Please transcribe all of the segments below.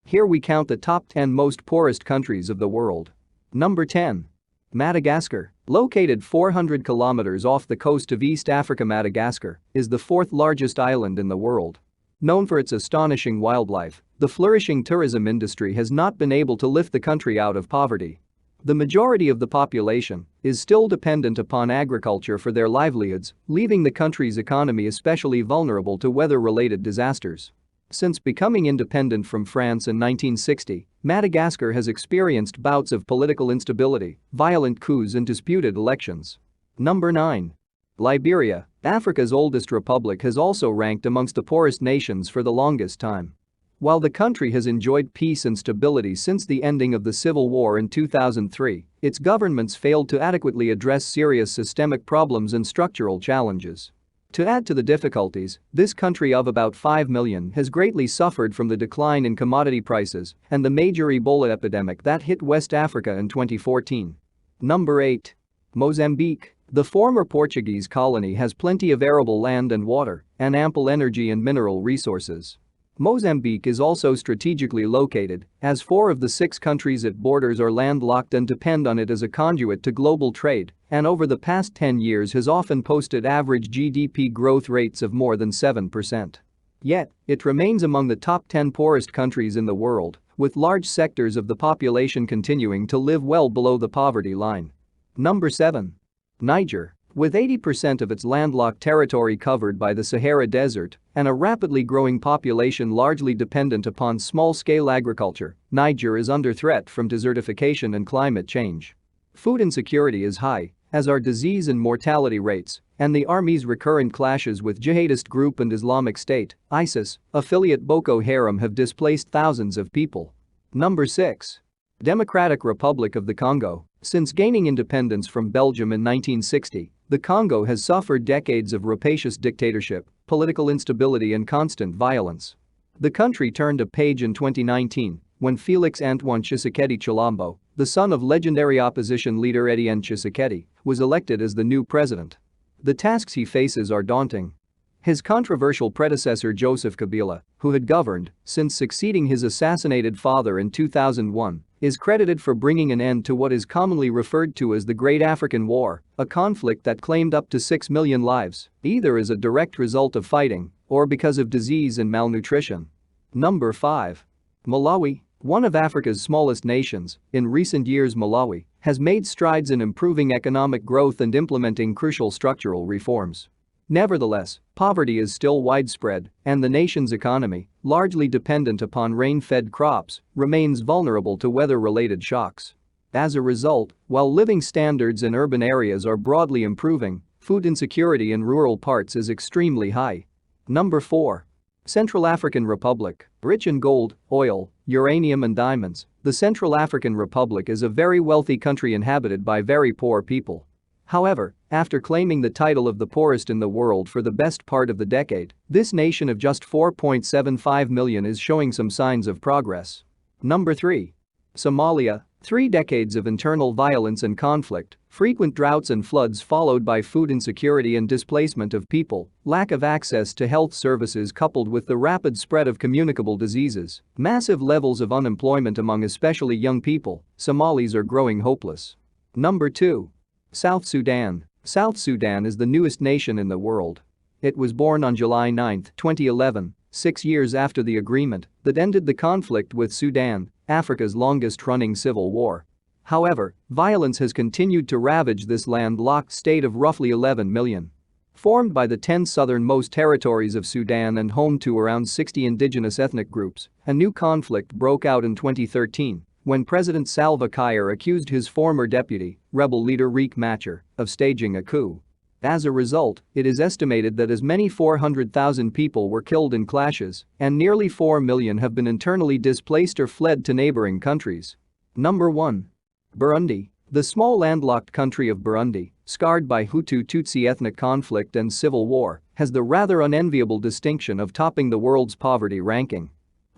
Here we count the top 10 most poorest countries of the world. Number 10. Madagascar. Located 400 kilometers off the coast of East Africa, Madagascar is the fourth largest island in the world. Known for its astonishing wildlife, the flourishing tourism industry has not been able to lift the country out of poverty. The majority of the population is still dependent upon agriculture for their livelihoods, leaving the country's economy especially vulnerable to weather-related disasters. Since becoming independent from France in 1960, Madagascar has experienced bouts of political instability, violent coups and disputed elections. Number 9. Liberia, Africa's oldest republic, has also ranked amongst the poorest nations for the longest time. While the country has enjoyed peace and stability since the ending of the civil war in 2003, its governments failed to adequately address serious systemic problems and structural challenges. To add to the difficulties, this country of about 5 million has greatly suffered from the decline in commodity prices and the major Ebola epidemic that hit West Africa in 2014. Number 8. Mozambique. The former Portuguese colony has plenty of arable land and water and ample energy and mineral resources. Mozambique is also strategically located, as 4 of the 6 countries it borders are landlocked and depend on it as a conduit to global trade, and over the past 10 years has often posted average GDP growth rates of more than 7%. Yet, it remains among the top 10 poorest countries in the world, with large sectors of the population continuing to live well below the poverty line. Number 7. Niger. With 80% of its landlocked territory covered by the Sahara Desert and a rapidly growing population largely dependent upon small-scale agriculture, Niger is under threat from desertification and climate change. Food insecurity is high, as are disease and mortality rates, and the army's recurrent clashes with jihadist group and Islamic State, ISIS, affiliate Boko Haram have displaced thousands of people. Number 6. Democratic Republic of the Congo. Since gaining independence from Belgium in 1960, the Congo has suffered decades of rapacious dictatorship, political instability and constant violence. The country turned a page in 2019 when Félix Antoine Tshisekedi Tshilombo, the son of legendary opposition leader Étienne Tshisekedi, was elected as the new president. The tasks he faces are daunting. His controversial predecessor Joseph Kabila, who had governed since succeeding his assassinated father in 2001, is credited for bringing an end to what is commonly referred to as the Great African War, a conflict that claimed up to 6 million lives, either as a direct result of fighting or because of disease and malnutrition. Number 5. Malawi. One of Africa's smallest nations, in recent years Malawi has made strides in improving economic growth and implementing crucial structural reforms. Nevertheless, poverty is still widespread, and the nation's economy, largely dependent upon rain-fed crops, remains vulnerable to weather-related shocks. As a result, while living standards in urban areas are broadly improving, food insecurity in rural parts is extremely high. Number 4. Central African Republic. Rich in gold, oil, uranium and diamonds, the Central African Republic is a very wealthy country inhabited by very poor people. However, after claiming the title of the poorest in the world for the best part of the decade, this nation of just 4.75 million is showing some signs of progress. Number 3. Somalia. 3 decades of internal violence and conflict, frequent droughts and floods followed by food insecurity and displacement of people, lack of access to health services coupled with the rapid spread of communicable diseases, massive levels of unemployment among especially young people, Somalis are growing hopeless. Number 2. South Sudan. South Sudan is the newest nation in the world. It was born on July 9, 2011, 6 years after the agreement that ended the conflict with Sudan, Africa's longest-running civil war. However, violence has continued to ravage this landlocked state of roughly 11 million. Formed by the 10 southernmost territories of Sudan and home to around 60 indigenous ethnic groups, a new conflict broke out in 2013 when President Salva Kiir accused his former deputy, rebel leader Riek Machar, of staging a coup. As a result, it is estimated that as many 400,000 people were killed in clashes and nearly 4 million have been internally displaced or fled to neighboring countries. Number 1. Burundi. The small landlocked country of Burundi, scarred by Hutu-Tutsi ethnic conflict and civil war, has the rather unenviable distinction of topping the world's poverty ranking.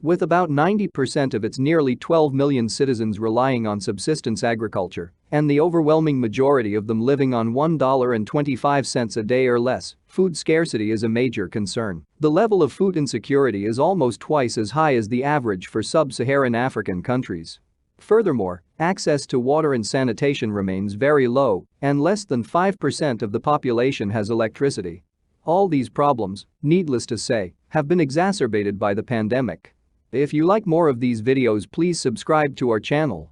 With about 90% of its nearly 12 million citizens relying on subsistence agriculture, and the overwhelming majority of them living on $1.25 a day or less, food scarcity is a major concern. The level of food insecurity is almost twice as high as the average for sub-Saharan African countries. Furthermore, access to water and sanitation remains very low, and less than 5% of the population has electricity. All these problems, needless to say, have been exacerbated by the pandemic. If you like more of these videos, please subscribe to our channel.